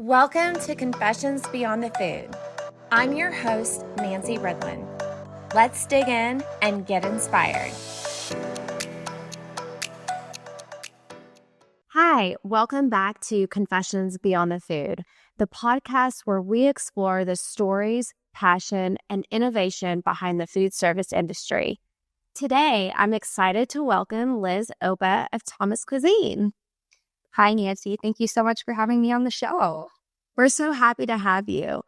Welcome to Confessions Beyond the Food. I'm your host, Nancy Ridlin. Let's dig in and get inspired. Hi, welcome back to Confessions Beyond the Food, the podcast where we explore the stories, passion, and innovation behind the food service industry. Today, I'm excited to welcome Liz Oba of Thomas Cuisine. Hi, Nancy. Thank you so much for having me on the show. We're so happy to have you.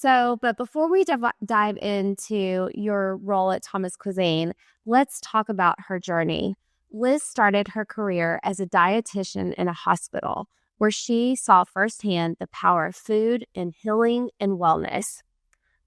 But before we dive into your role at Thomas Cuisine, let's talk about her journey. Liz started her career as a dietitian in a hospital where she saw firsthand the power of food in healing and wellness.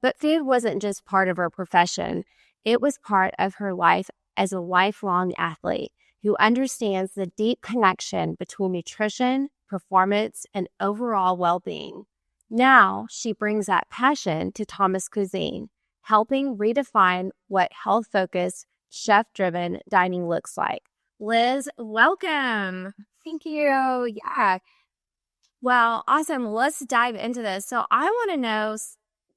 But food wasn't just part of her profession. It was part of her life as a lifelong athlete who understands the deep connection between nutrition, performance, and overall well-being. Now, she brings that passion to Thomas Cuisine, helping redefine what health-focused, chef-driven dining looks like. Liz, welcome. Thank you. Yeah. Well, awesome. Let's dive into this. So I want to know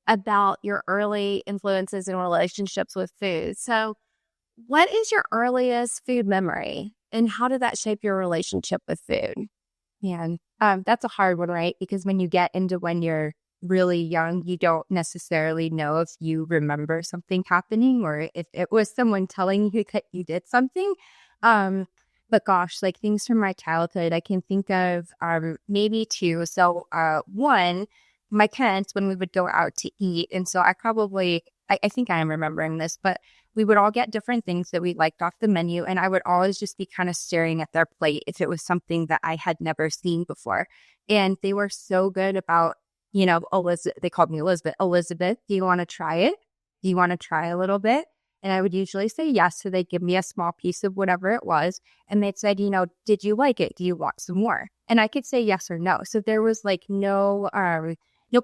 about your early influences and relationships with food. So what is your earliest food memory, and how did that shape your relationship with food? Man, that's a hard one, right? Because when you get into when you're really young, you don't necessarily know if you remember something happening or if it was someone telling you that you did something. But gosh, like things from my childhood, I can think of maybe two. So one, my parents, when we would go out to eat, and so I think I am remembering this, but we would all get different things that we liked off the menu, and I would always just be kind of staring at their plate if it was something that I had never seen before. And they were so good about, Elizabeth, they called me Elizabeth, do you want to try it? Do you want to try a little bit? And I would usually say yes, so they'd give me a small piece of whatever it was, and they'd said, did you like it? Do you want some more? And I could say yes or no. So there was like no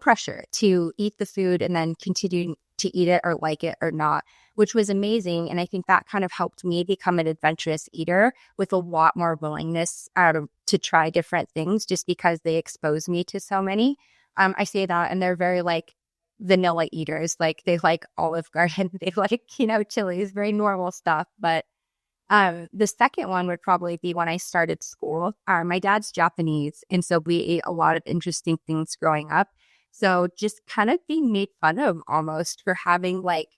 pressure to eat the food and then continue to eat it or like it or not, which was amazing. And I think that kind of helped me become an adventurous eater with a lot more willingness to try different things just because they exposed me to so many. I say that, and they're very like vanilla eaters. Like they like Olive Garden, they like, chilies, very normal stuff. But the second one would probably be when I started school. My dad's Japanese, and so we ate a lot of interesting things growing up. So just kind of being made fun of almost for having like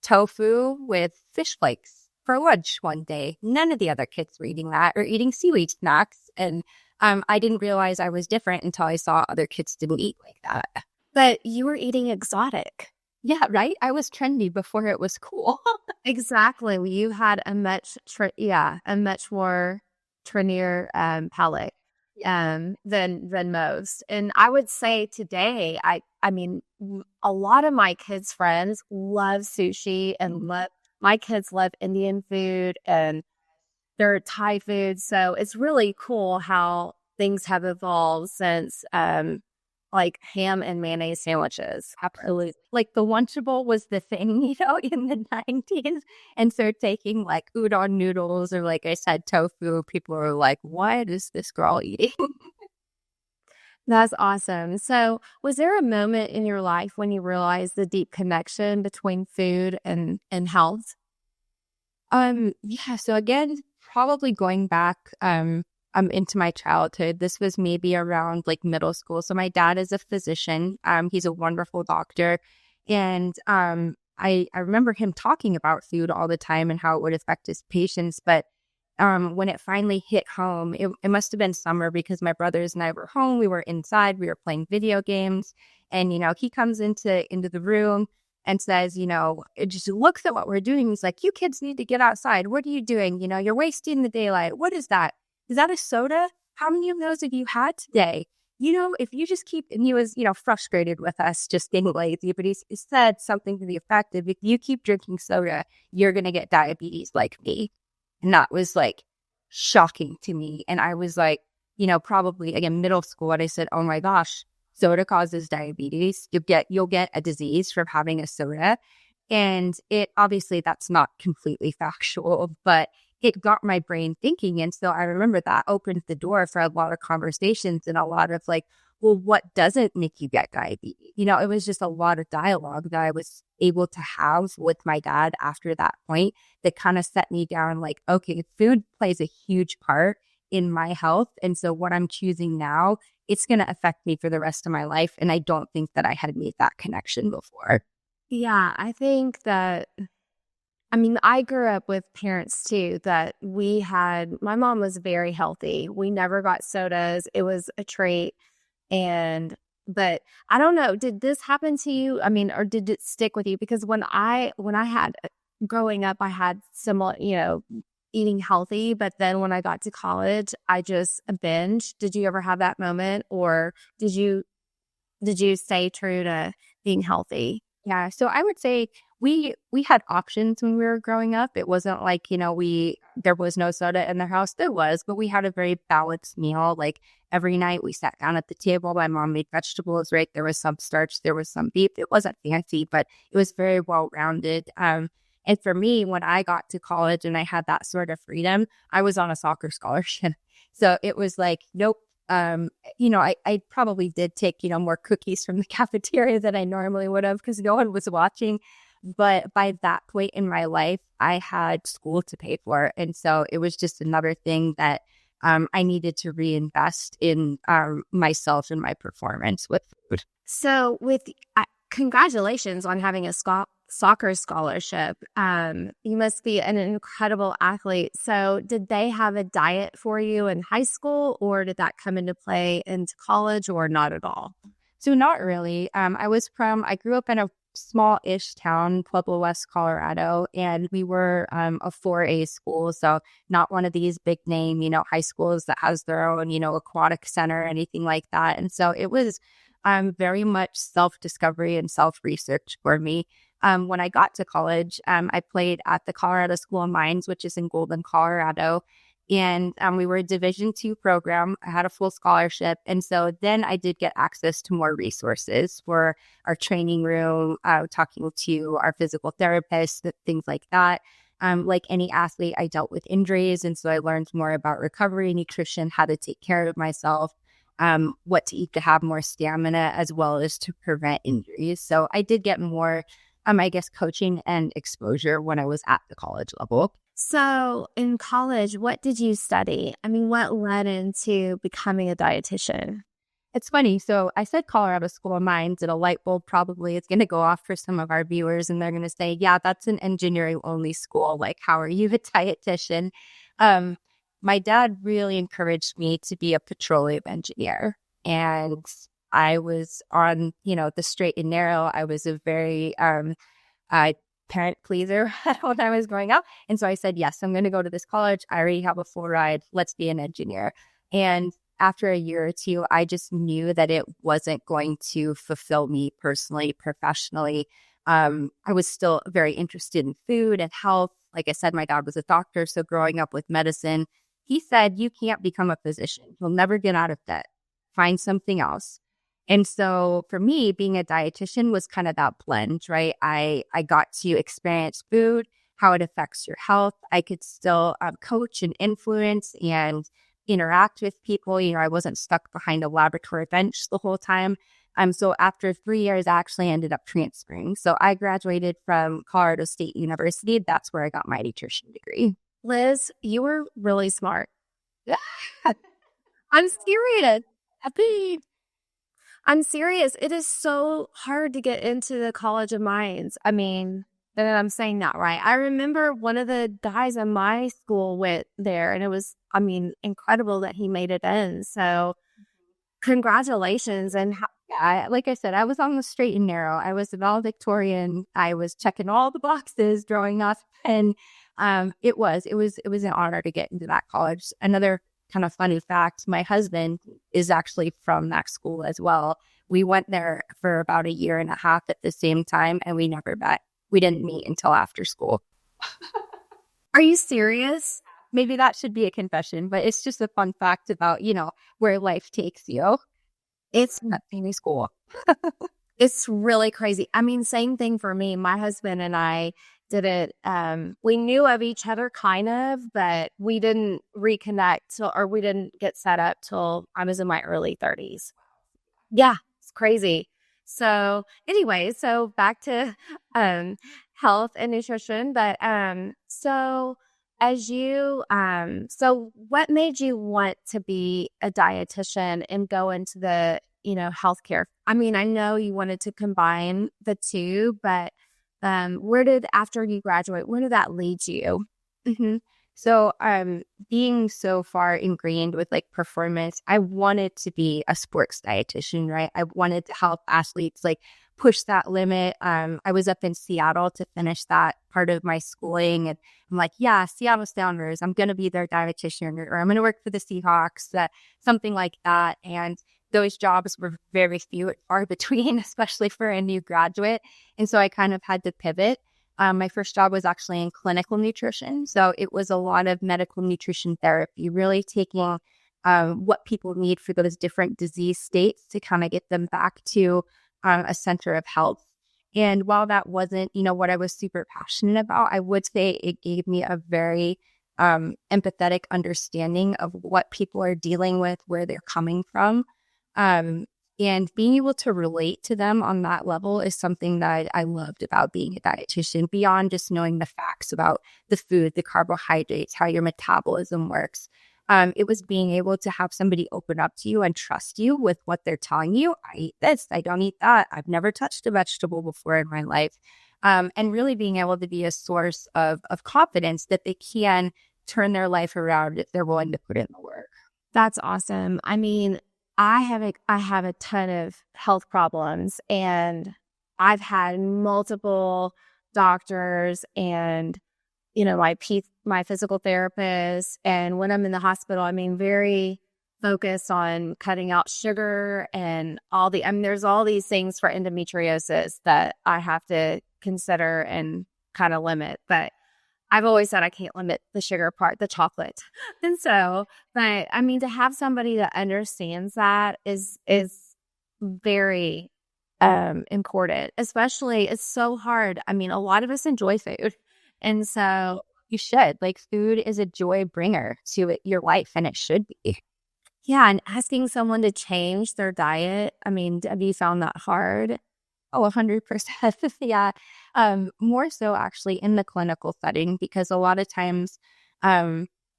tofu with fish flakes for lunch one day. None of the other kids were eating that or eating seaweed snacks. And I didn't realize I was different until I saw other kids didn't eat like that. But you were eating exotic. Yeah, right? I was trendy before it was cool. Exactly. You had a much more trendier palate than most. And I would say today, I mean, a lot of my kids' friends love sushi and my kids love Indian food and their Thai food. So it's really cool how things have evolved since like ham and mayonnaise sandwiches. Absolutely. Like the Lunchable was the thing, in the 90s. And so taking like udon noodles or like I said, tofu, people were like, what is this girl eating? That's awesome. So was there a moment in your life when you realized the deep connection between food and health? Yeah. So again, probably going back into my childhood. This was maybe around like middle school. So my dad is a physician. He's a wonderful doctor. And I remember him talking about food all the time and how it would affect his patients. But when it finally hit home, it must have been summer because my brothers and I were home. We were inside. We were playing video games. And, he comes into the room and says, it just looks at what we're doing. He's like, you kids need to get outside. What are you doing? You're wasting the daylight. What is that? Is that a soda? How many of those have you had today? If you just keep, and he was, frustrated with us just being lazy, but he said something to the effect of, if you keep drinking soda, you're going to get diabetes like me. And that was like shocking to me. And I was like, probably again, middle school. And I said, oh my gosh, soda causes diabetes. You'll get a disease from having a soda. And it obviously that's not completely factual, but it got my brain thinking. And so I remember that opened the door for a lot of conversations and a lot of like, well, what doesn't make you get diabetes? You know, it was just a lot of dialogue that I was able to have with my dad after that point that kind of set me down like, okay, food plays a huge part in my health. And so what I'm choosing now, it's going to affect me for the rest of my life. And I don't think that I had made that connection before. Yeah, I think that, I mean, I grew up with parents too that my mom was very healthy. We never got sodas. It was a treat. But I don't know, did this happen to you? I mean, or did it stick with you? Because when I had growing up, I had similar, eating healthy, but then when I got to college, I just binged. Did you ever have that moment, or did you stay true to being healthy? Yeah. So I would say we had options when we were growing up. It wasn't like, there was no soda in the house. There was, but we had a very balanced meal. Like every night we sat down at the table. My mom made vegetables, right? There was some starch, there was some beef. It wasn't fancy, but it was very well rounded. And for me, when I got to college and I had that sort of freedom, I was on a soccer scholarship. So it was like, nope. I probably did take, more cookies from the cafeteria than I normally would have because no one was watching. But by that point in my life, I had school to pay for. And so it was just another thing that I needed to reinvest in myself and my performance with food. So congratulations on having a soccer scholarship. You must be an incredible athlete. So did they have a diet for you in high school, or did that come into play into college, or not at all? So not really. I grew up in a small-ish town, Pueblo West, Colorado, and we were a 4A school. So not one of these big name, high schools that has their own, aquatic center or anything like that. And so it was very much self-discovery and self-research for me. When I got to college, I played at the Colorado School of Mines, which is in Golden, Colorado. And we were a Division II program. I had a full scholarship. And so then I did get access to more resources for our training room, talking to our physical therapists, things like that. Like any athlete, I dealt with injuries. And so I learned more about recovery, nutrition, how to take care of myself, what to eat to have more stamina, as well as to prevent injuries. So I did get more, coaching and exposure when I was at the college level. So in college, what did you study? I mean, what led into becoming a dietitian? It's funny. So I said Colorado School of Mines, and a light bulb probably is going to go off for some of our viewers, and they're going to say, yeah, that's an engineering only school. Like, how are you a dietitian? My dad really encouraged me to be a petroleum engineer. And I was on, the straight and narrow. I was a very parent pleaser when I was growing up. And so I said, yes, I'm going to go to this college. I already have a full ride. Let's be an engineer. And after a year or two, I just knew that it wasn't going to fulfill me personally, professionally. I was still very interested in food and health. Like I said, my dad was a doctor. So growing up with medicine, he said, you can't become a physician. You'll never get out of debt. Find something else. And so for me, being a dietitian was kind of that blend, right? I got to experience food, how it affects your health. I could still coach and influence and interact with people. I wasn't stuck behind a laboratory bench the whole time. So after 3 years, I actually ended up transferring. So I graduated from Colorado State University. That's where I got my nutrition degree. Liz, you were really smart. I'm serious. I'm serious. It is so hard to get into the College of Mines. I mean, and I'm saying that right. I remember one of the guys in my school went there, and it was, incredible that he made it in. So congratulations. And like I said, I was on the straight and narrow. I was a valedictorian. I was checking all the boxes growing up. And it was an honor to get into that college. Another kind of funny fact, my husband is actually from that school as well. We went there for about a year and a half at the same time, and we never met. We didn't meet until after school. Are you serious? Maybe that should be a confession, but it's just a fun fact about, where life takes you. It's at any school. It's really crazy. Same thing for me. My husband and I didn't, we knew of each other kind of, but we didn't reconnect or we didn't get set up till I was in my early 30s. Yeah, it's crazy. So anyway, so back to um health and nutrition, but so as you so what made you want to be a dietitian and go into the, healthcare? I mean, I know you wanted to combine the two, but where did after you graduate, where did that lead you? hmm So, being so far ingrained with like performance, I wanted to be a sports dietitian, right? I wanted to help athletes like push that limit. I was up in Seattle to finish that part of my schooling, and I'm like, yeah, Seattle Sounders, I'm going to be their dietitian, or I'm going to work for the Seahawks, something like that. And those jobs were very few and far between, especially for a new graduate. And so I kind of had to pivot. My first job was actually in clinical nutrition. So it was a lot of medical nutrition therapy, really taking what people need for those different disease states to kind of get them back to a center of health. And while that wasn't, what I was super passionate about, I would say it gave me a very empathetic understanding of what people are dealing with, where they're coming from. Um, and being able to relate to them on that level is something that I loved about being a dietitian, beyond just knowing the facts about the food, the carbohydrates, how your metabolism works. It was being able to have somebody open up to you and trust you with what they're telling you. I eat this, I don't eat that. I've never touched a vegetable before in my life. And really being able to be a source of confidence that they can turn their life around if they're willing to put in the work. That's awesome. I mean, I have a ton of health problems, and I've had multiple doctors and my physical therapist, and when I'm in the hospital, I mean, very focused on cutting out sugar and there's all these things for endometriosis that I have to consider and kind of limit, but I've always said I can't limit the sugar part, the chocolate. And so, but I mean, to have somebody that understands that is very important. Especially, it's so hard. I mean, a lot of us enjoy food. And so, You should. Like, food is a joy bringer to your life, and it should be. yeah, and asking someone to change their diet, I mean, have you found that hard? Oh, 100%. Yeah. More so actually in the clinical setting, because a lot of times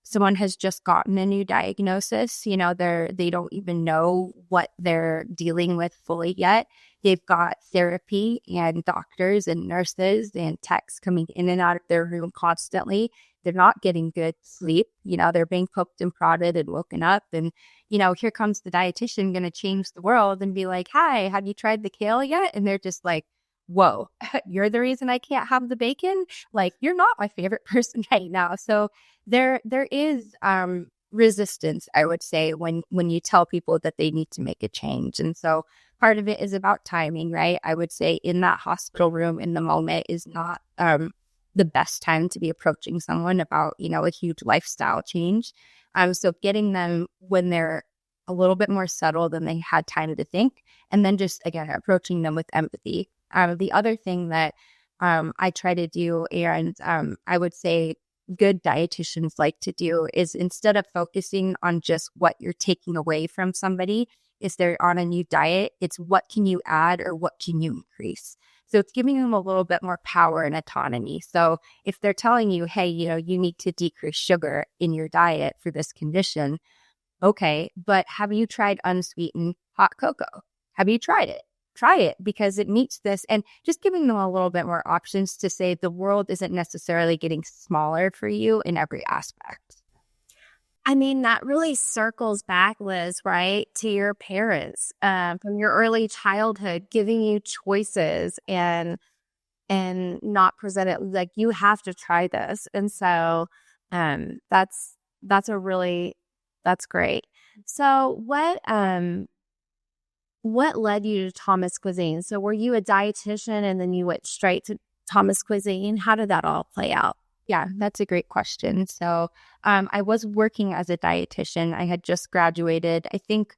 someone has just gotten a new diagnosis. They don't even know what they're dealing with fully yet. They've got therapy and doctors and nurses and techs coming in and out of their room constantly. They're not getting good sleep. They're being poked and prodded and woken up. And, here comes the dietitian going to change the world and be like, hi, have you tried the kale yet? And they're just like, whoa, you're the reason I can't have the bacon? Like, you're not my favorite person right now. So there is resistance, I would say, when you tell people that they need to make a change. And so part of it is about timing, right? I would say in that hospital room in the moment is not the best time to be approaching someone about, a huge lifestyle change. So getting them when they're a little bit more settled and they had time to think, and then just, again, approaching them with empathy. The other thing that I try to do, and I would say good dietitians like to do, is instead of focusing on just what you're taking away from somebody, if they're on a new diet, it's what can you add or what can you increase? So it's giving them a little bit more power and autonomy. So if they're telling you, hey, you need to decrease sugar in your diet for this condition, okay, but have you tried unsweetened hot cocoa? Have you tried it? Try it because it meets this, and just giving them a little bit more options to say the world isn't necessarily getting smaller for you in every aspect. I mean, that really circles back, Liz, right, to your parents from your early childhood, giving you choices and not present it like you have to try this. And so that's that's great. So what led you to Thomas Cuisine? So were you a dietitian and then you went straight to Thomas Cuisine? How did that all play out? Yeah, that's a great question. So I was working as a dietitian. I had just graduated. I think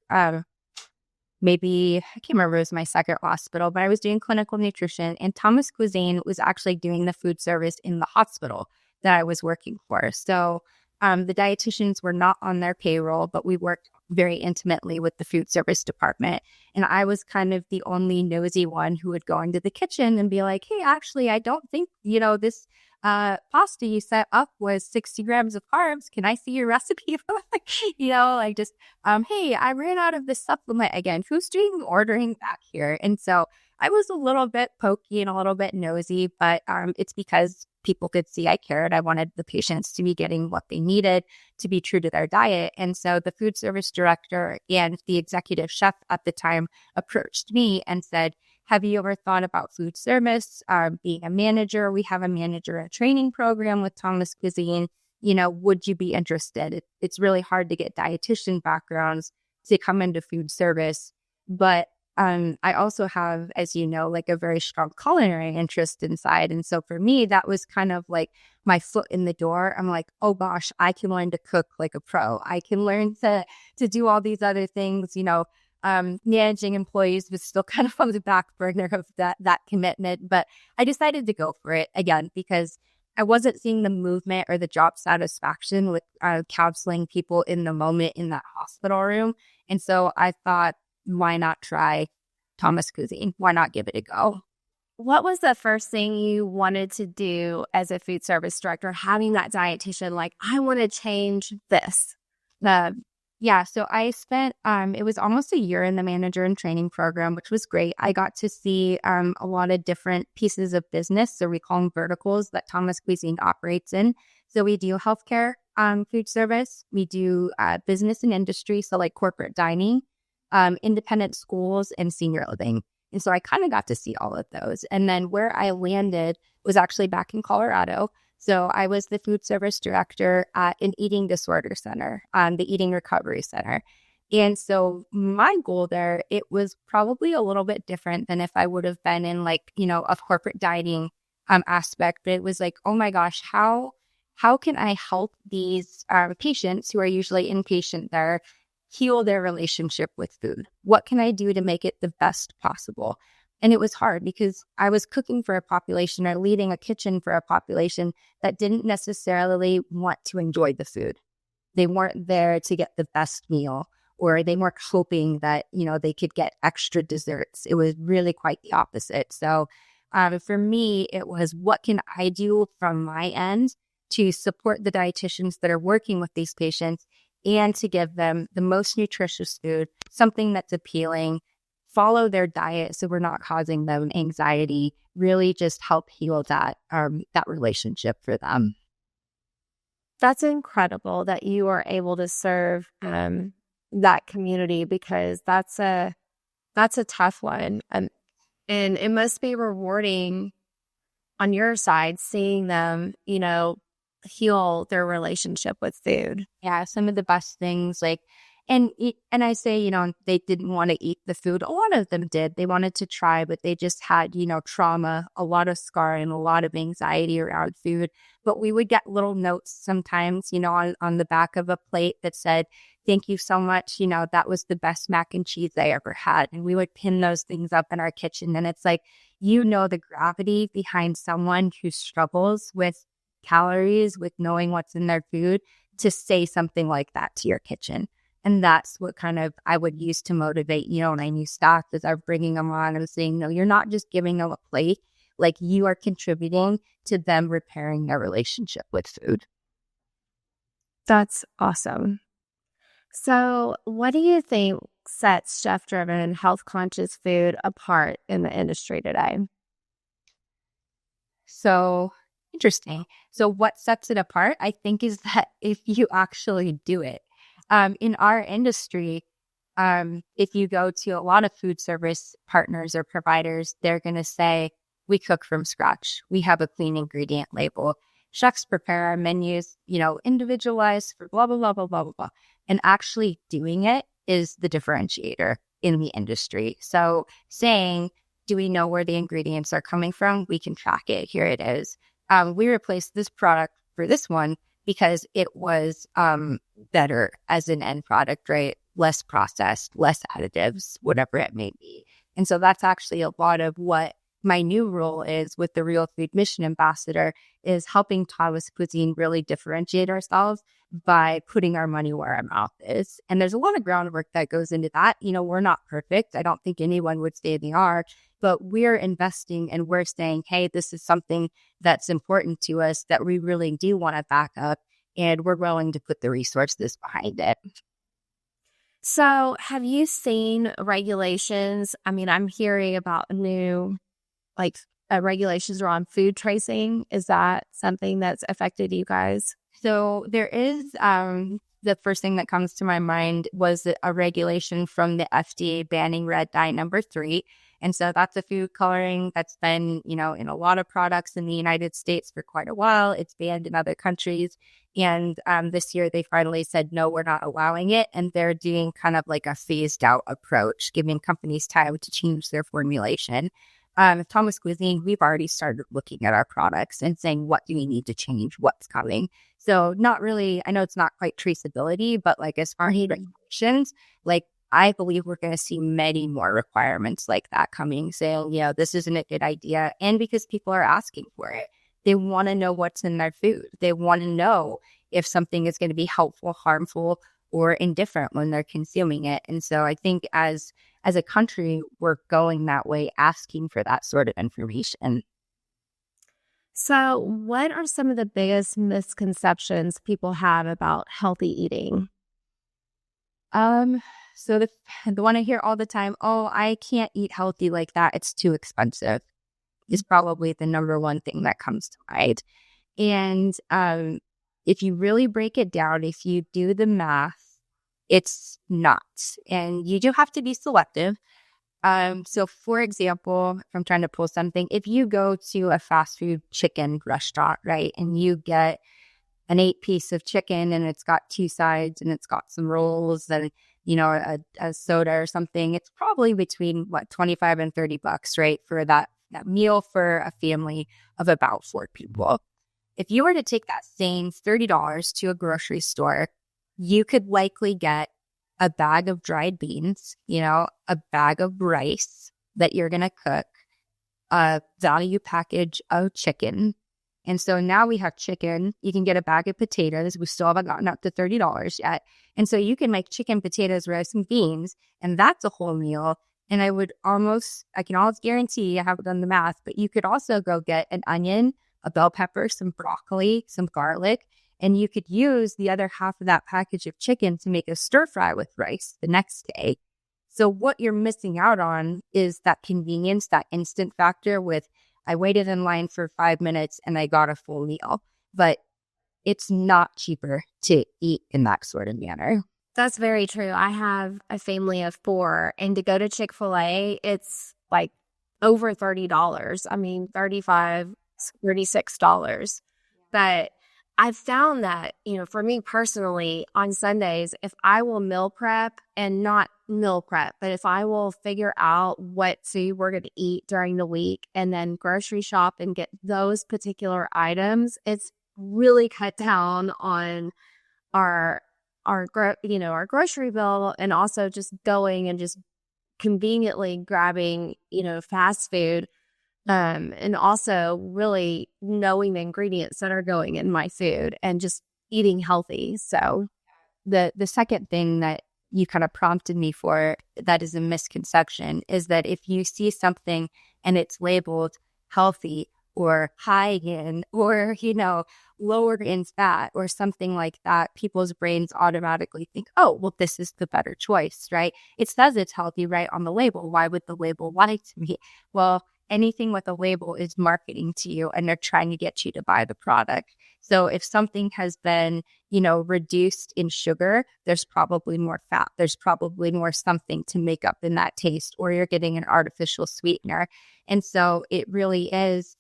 maybe, I can't remember, it was my second hospital, but I was doing clinical nutrition, and Thomas Cuisine was actually doing the food service in the hospital that I was working for. So The dietitians were not on their payroll, but we worked very intimately with the food service department. And I was kind of the only nosy one who would go into the kitchen and be like, hey, actually, I don't think, this pasta you set up was 60 grams of carbs. Can I see your recipe? Just, hey, I ran out of this supplement again. Who's doing the ordering back here? And so I was a little bit pokey and a little bit nosy, but it's because people could see I cared. I wanted the patients to be getting what they needed to be true to their diet. And so the food service director and the executive chef at the time approached me and said, have you ever thought about food service, being a manager? We have a manager training program with Thomas Cuisine. Would you be interested? It's really hard to get dietitian backgrounds to come into food service. But I also have, as you know, like a very strong culinary interest inside. And so for me, that was kind of like my foot in the door. I'm like, oh gosh, I can learn to cook like a pro. I can learn to do all these other things, managing employees was still kind of on the back burner of that commitment. But I decided to go for it again, because I wasn't seeing the movement or the job satisfaction with counseling people in the moment in that hospital room. And so I thought, why not try Thomas Cuisine? Why not give it a go? What was the first thing you wanted to do as a food service director, having that dietitian, like, I want to change this? So I spent, it was almost a year in the manager and training program, which was great. I got to see a lot of different pieces of business. So we call them verticals that Thomas Cuisine operates in. So we do healthcare, food service. We do business and industry, so like corporate dining, independent schools, and senior living. And so I kind of got to see all of those. And then where I landed was actually back in Colorado. So I was the food service director at an eating disorder center, the Eating Recovery Center. And so my goal there, it was probably a little bit different than if I would have been in like, a corporate dining aspect. But it was like, oh my gosh, how can I help these patients who are usually inpatient there heal their relationship with food? What can I do to make it the best possible? And it was hard because I was cooking for a population or leading a kitchen for a population that didn't necessarily want to enjoy the food. They weren't there to get the best meal, or they weren't hoping that, they could get extra desserts. It was really quite the opposite. So for me, it was, what can I do from my end to support the dietitians that are working with these patients and to give them the most nutritious food, something that's appealing, follow their diet so we're not causing them anxiety, really just help heal that relationship for them. That's incredible that you are able to serve that community, because that's a tough one. And it must be rewarding on your side seeing them, heal their relationship with food. Yeah, some of the best things, like, and I say, they didn't want to eat the food. A lot of them did. They wanted to try, but they just had, trauma, a lot of scarring, a lot of anxiety around food. But we would get little notes sometimes, on the back of a plate that said, thank you so much. That was the best mac and cheese I ever had. And we would pin those things up in our kitchen. And it's like, the gravity behind someone who struggles with calories, with knowing what's in their food, to say something like that to your kitchen. And that's what kind of I would use to motivate, my new staff, as I'm bringing them on and saying, no, you're not just giving them a plate, like you are contributing to them repairing their relationship with food. That's awesome. So what do you think sets chef-driven, health-conscious food apart in the industry today? So interesting. So what sets it apart, I think, is that if you actually do it. In our industry, if you go to a lot of food service partners or providers, they're going to say, we cook from scratch. We have a clean ingredient label. Chefs prepare our menus, individualized for blah, blah, blah, blah, blah, blah, blah. And actually doing it is the differentiator in the industry. So saying, do we know where the ingredients are coming from? We can track it. Here it is. We replaced this product for this one because it was better as an end product, right? Less processed, less additives, whatever it may be. And so that's actually a lot of what my new role is with the Real Food Mission Ambassador is helping Thomas Cuisine really differentiate ourselves by putting our money where our mouth is. And there's a lot of groundwork that goes into that. We're not perfect. I don't think anyone would say they are, but we're investing and we're saying, hey, this is something that's important to us that we really do want to back up, and we're willing to put the resources behind it. So, have you seen regulations? I mean, I'm hearing about new like regulations around food tracing. Is that something that's affected you guys? So there is the first thing that comes to my mind was a regulation from the FDA banning red dye number 3. And so that's a food coloring that's been, in a lot of products in the United States for quite a while. It's banned in other countries. And this year they finally said, no, we're not allowing it. And they're doing kind of like a phased out approach, giving companies time to change their formulation. Thomas Cuisine, we've already started looking at our products and saying, what do we need to change? What's coming? So not really, I know it's not quite traceability, but like as far as regulations, like I believe we're going to see many more requirements like that coming, saying, this isn't a good idea. And because people are asking for it, they want to know what's in their food. They want to know if something is going to be helpful, harmful, or indifferent when they're consuming it. And so I think as a country, we're going that way, asking for that sort of information. So, what are some of the biggest misconceptions people have about healthy eating? So the one I hear all the time, oh, I can't eat healthy like that. It's too expensive, is probably the number one thing that comes to mind. And if you really break it down, if you do the math, it's not. And you do have to be selective. So for example, if I'm trying to pull something, if you go to a fast food chicken restaurant, right, and you get an 8-piece of chicken and it's got 2 sides and it's got some rolls and, a soda or something, it's probably between $25 and $30, right, for that meal for a family of about 4 people. If you were to take that same $30 to a grocery store, you could likely get a bag of dried beans, a bag of rice that you're going to cook, a value package of chicken. And so now we have chicken. You can get a bag of potatoes. We still haven't gotten up to $30 yet. And so you can make chicken, potatoes, rice, and beans, and that's a whole meal. And I can almost guarantee, I haven't done the math, but you could also go get an onion, a bell pepper, some broccoli, some garlic, and you could use the other half of that package of chicken to make a stir fry with rice the next day. So what you're missing out on is that convenience, that instant factor with, I waited in line for 5 minutes and I got a full meal. But it's not cheaper to eat in that sort of manner. That's very true. I have a family of 4, and to go to Chick-fil-A, it's like over $30. I mean, $35, $36. But I've found that, for me personally, on Sundays, if I will meal prep and not meal prep, but if I will figure out what food we're going to eat during the week and then grocery shop and get those particular items, it's really cut down on our grocery bill, and also just going and just conveniently grabbing, fast food. And also really knowing the ingredients that are going in my food and just eating healthy. So the second thing that you kind of prompted me for that is a misconception is that if you see something and it's labeled healthy or high in or, lower in fat or something like that, people's brains automatically think, oh, well, this is the better choice, right? It says it's healthy right on the label. Why would the label lie to me? Well, anything with a label is marketing to you and they're trying to get you to buy the product. So if something has been, reduced in sugar, there's probably more fat. There's probably more something to make up in that taste, or you're getting an artificial sweetener. And so it really is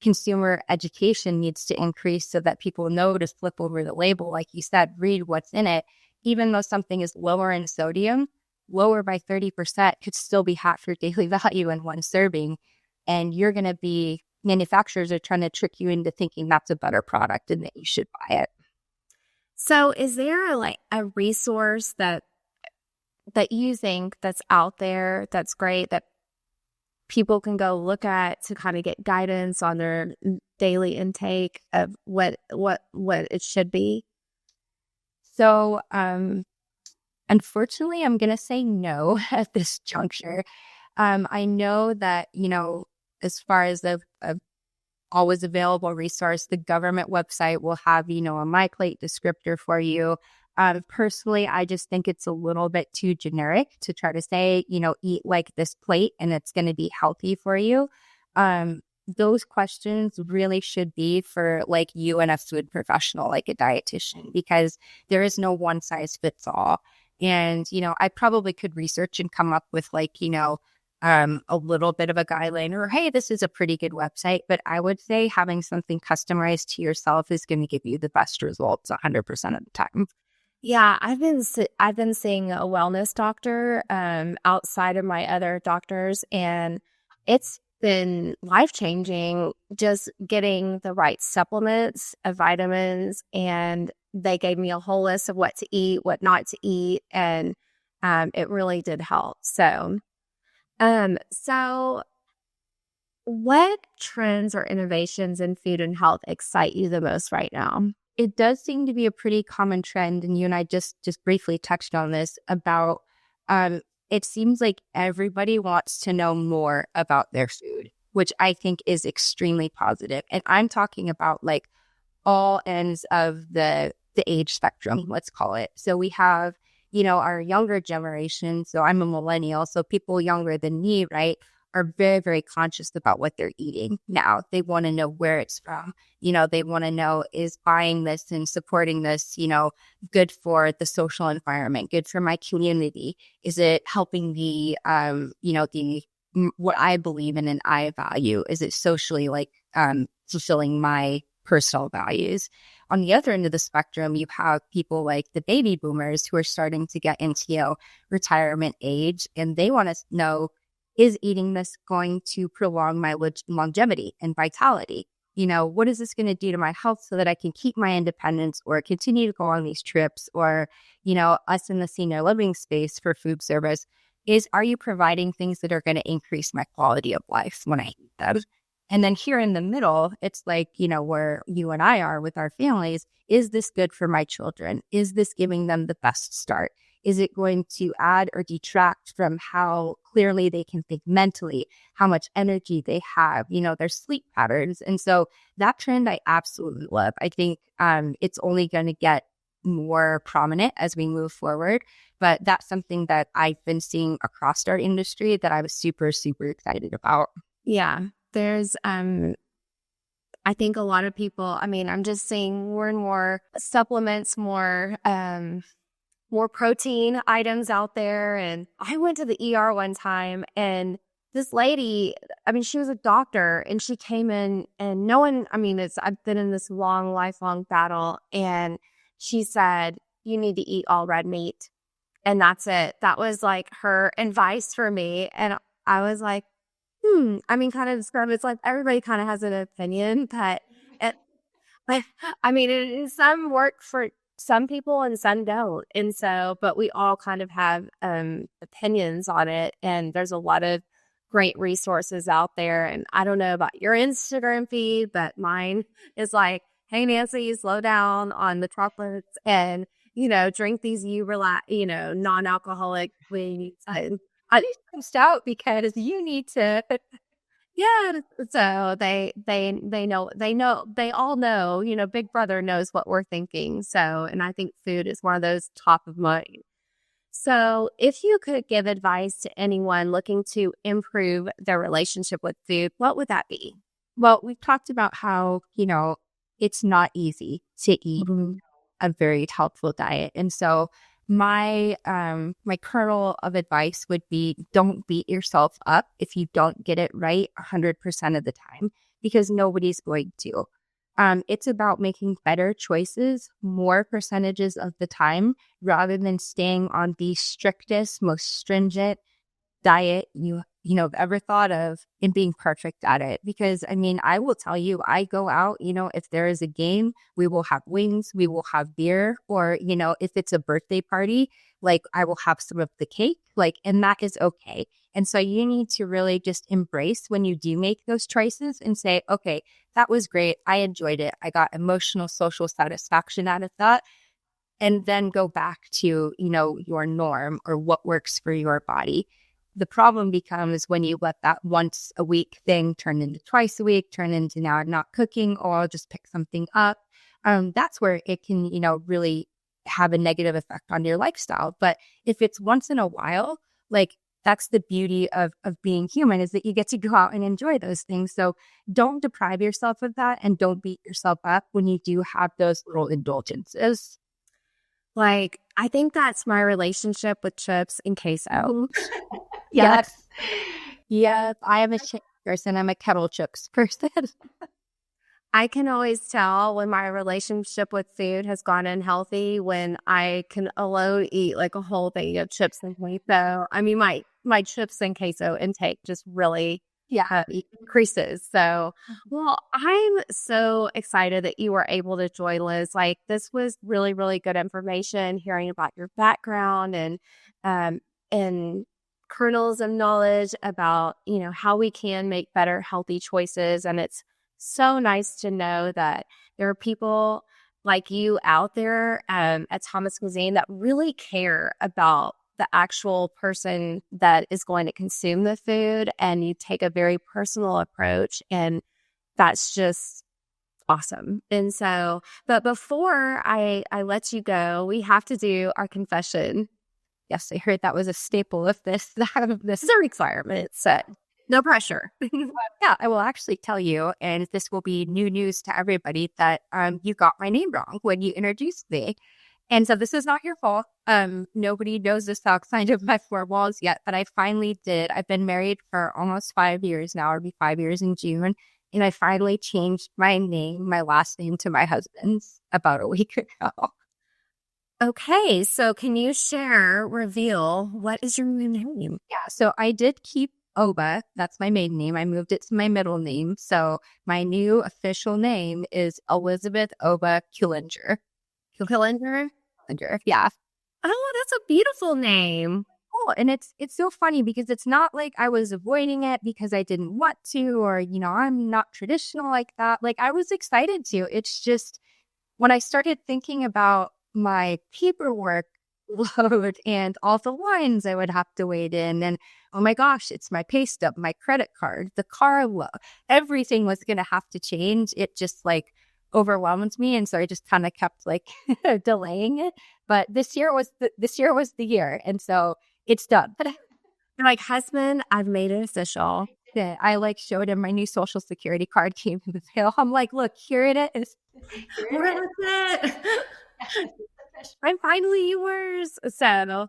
consumer education needs to increase so that people know to flip over the label. Like you said, read what's in it. Even though something is lower in sodium, lower by 30% could still be half your daily value in one serving. And manufacturers are trying to trick you into thinking that's a better product and that you should buy it. So is there a resource that you think that's out there that's great, that people can go look at to kind of get guidance on their daily intake of what it should be? So, unfortunately, I'm going to say no at this juncture. I know that, as far as the always available resource, the government website will have, a My Plate descriptor for you. Personally, I just think it's a little bit too generic to try to say, eat like this plate and it's going to be healthy for you. Those questions really should be for like you and a food professional, like a dietitian, because there is no one size fits all. And, I probably could research and come up with like, a little bit of a guideline or, hey, this is a pretty good website. But I would say having something customized to yourself is going to give you the best results 100% of the time. Yeah, I've been seeing a wellness doctor outside of my other doctors, and it's been life-changing just getting the right supplements, vitamins, and they gave me a whole list of what to eat, what not to eat, and it really did help. So what trends or innovations in food and health excite you the most right now? It does seem to be a pretty common trend, and you and I just briefly touched on this about it seems like everybody wants to know more about their food, which I think is extremely positive. And I'm talking about like all ends of the age spectrum, let's call it. So we have, our younger generation. So I'm a millennial, so people younger than me, right, are very, very conscious about what they're eating now. They want to know where it's from. They want to know, is buying this and supporting this, good for the social environment, good for my community? Is it helping the, what I believe in and I value? Is it socially like fulfilling my personal values? On the other end of the spectrum, you have people like the baby boomers who are starting to get into, retirement age, and they want to know, is eating this going to prolong my longevity and vitality? What is this going to do to my health so that I can keep my independence or continue to go on these trips? Or, us in the senior living space for food service, are you providing things that are going to increase my quality of life when I eat them? And then here in the middle, it's like, where you and I are with our families, is this good for my children? Is this giving them the best start? Is it going to add or detract from how clearly they can think mentally, how much energy they have, their sleep patterns? And so that trend I absolutely love. I think it's only going to get more prominent as we move forward. But that's something that I've been seeing across our industry that I was super, super excited about. Yeah, there's I think a lot of people, I'm just seeing more and more supplements, more protein items out there. And I went to the ER one time, and this lady, she was a doctor, and she came in, and no one, I've been in this lifelong battle, and she said, you need to eat all red meat. And that's it. That was like her advice for me. And I was like, kind of describe it's like everybody kind of has an opinion, but some work for some people and some don't. And so, but we all kind of have opinions on it. And there's a lot of great resources out there. And I don't know about your Instagram feed, but mine is like, hey, Nancy, slow down on the chocolates and, drink these non-alcoholic things. And I need some stout because you need to. Yeah, so they all know, Big Brother knows what we're thinking. So, and I think food is one of those top of mind. So, if you could give advice to anyone looking to improve their relationship with food, what would that be? Well, we've talked about how, it's not easy to eat a very healthful diet. And so my kernel of advice would be, don't beat yourself up if you don't get it right 100% of the time, because nobody's going to. It's about making better choices more percentages of the time rather than staying on the strictest, most stringent diet you ever thought of in being perfect at it. Because I mean, I will tell you, I go out, if there is a game, we will have wings, we will have beer, or, if it's a birthday party, like I will have some of the cake, like, and that is okay. And so you need to really just embrace when you do make those choices and say, okay, that was great. I enjoyed it. I got emotional, social satisfaction out of that. And then go back to, your norm or what works for your body. The problem becomes when you let that once a week thing turn into twice a week, turn into now I'm not cooking, or I'll just pick something up. That's where it can, really have a negative effect on your lifestyle. But if it's once in a while, like that's the beauty of being human, is that you get to go out and enjoy those things. So don't deprive yourself of that, and don't beat yourself up when you do have those little indulgences. Like, I think that's my relationship with chips and queso. Yes. Yes. I am a chip person. I'm a kettle chips person. I can always tell when my relationship with food has gone unhealthy when I can alone eat like a whole thing of chips and queso. I mean, my chips and queso intake just really increases. So, well, I'm so excited that you were able to join, Liz. Like, this was really, really good information, hearing about your background and kernels of knowledge about, how we can make better, healthy choices. And it's so nice to know that there are people like you out there at Thomas Cuisine that really care about the actual person that is going to consume the food, and you take a very personal approach, and that's just awesome. And so, but before I let you go, we have to do our confession. Yes, I heard that was a staple of this. This is a requirement, so no pressure. Yeah, I will actually tell you, and this will be new news to everybody, that you got my name wrong when you introduced me. And so this is not your fault. Nobody knows this outside of my four walls yet, but I finally did. I've been married for almost 5 years now. It'll be 5 years in June. And I finally changed my last name, to my husband's about a week ago. Okay, so can you reveal, what is your new name? Yeah, so I did keep Oba. That's my maiden name. I moved it to my middle name. So my new official name is Elizabeth Oba Killinger. Killinger? Yeah. Oh, that's a beautiful name. Oh, and it's so funny because it's not like I was avoiding it because I didn't want to, or, I'm not traditional like that. Like, I was excited to. It's just when I started thinking about my paperwork load and all the lines I would have to wait in, and oh my gosh, it's my pay stub, my credit card, the car loan, everything was going to have to change. It just like overwhelmed me, and so I just kind of kept like delaying it. But this year was the year, and so it's done. You're like, husband, I've made it official. Yeah, I like showed him my new social security card came in the mail. I'm like, look, here it is. That's it. I'm finally yours. So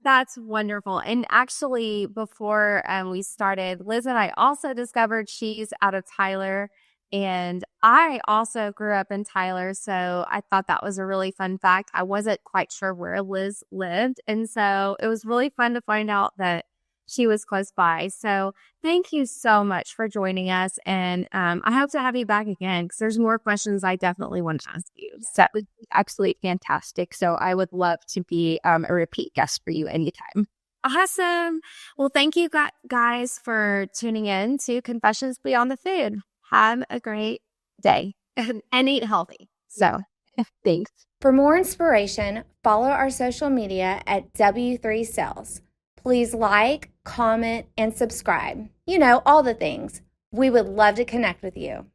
that's wonderful. And actually, before we started, Liz and I also discovered she's out of Tyler. And I also grew up in Tyler. So I thought that was a really fun fact. I wasn't quite sure where Liz lived. And so it was really fun to find out that she was close by. So thank you so much for joining us. And I hope to have you back again, because there's more questions I definitely want to ask you. So that was absolutely fantastic. So I would love to be a repeat guest for you anytime. Awesome. Well, thank you guys for tuning in to Confessions Beyond the Food. Have a great day and eat healthy. So thanks. For more inspiration, follow our social media at W3Cells. Please like, comment, and subscribe. All the things. We would love to connect with you.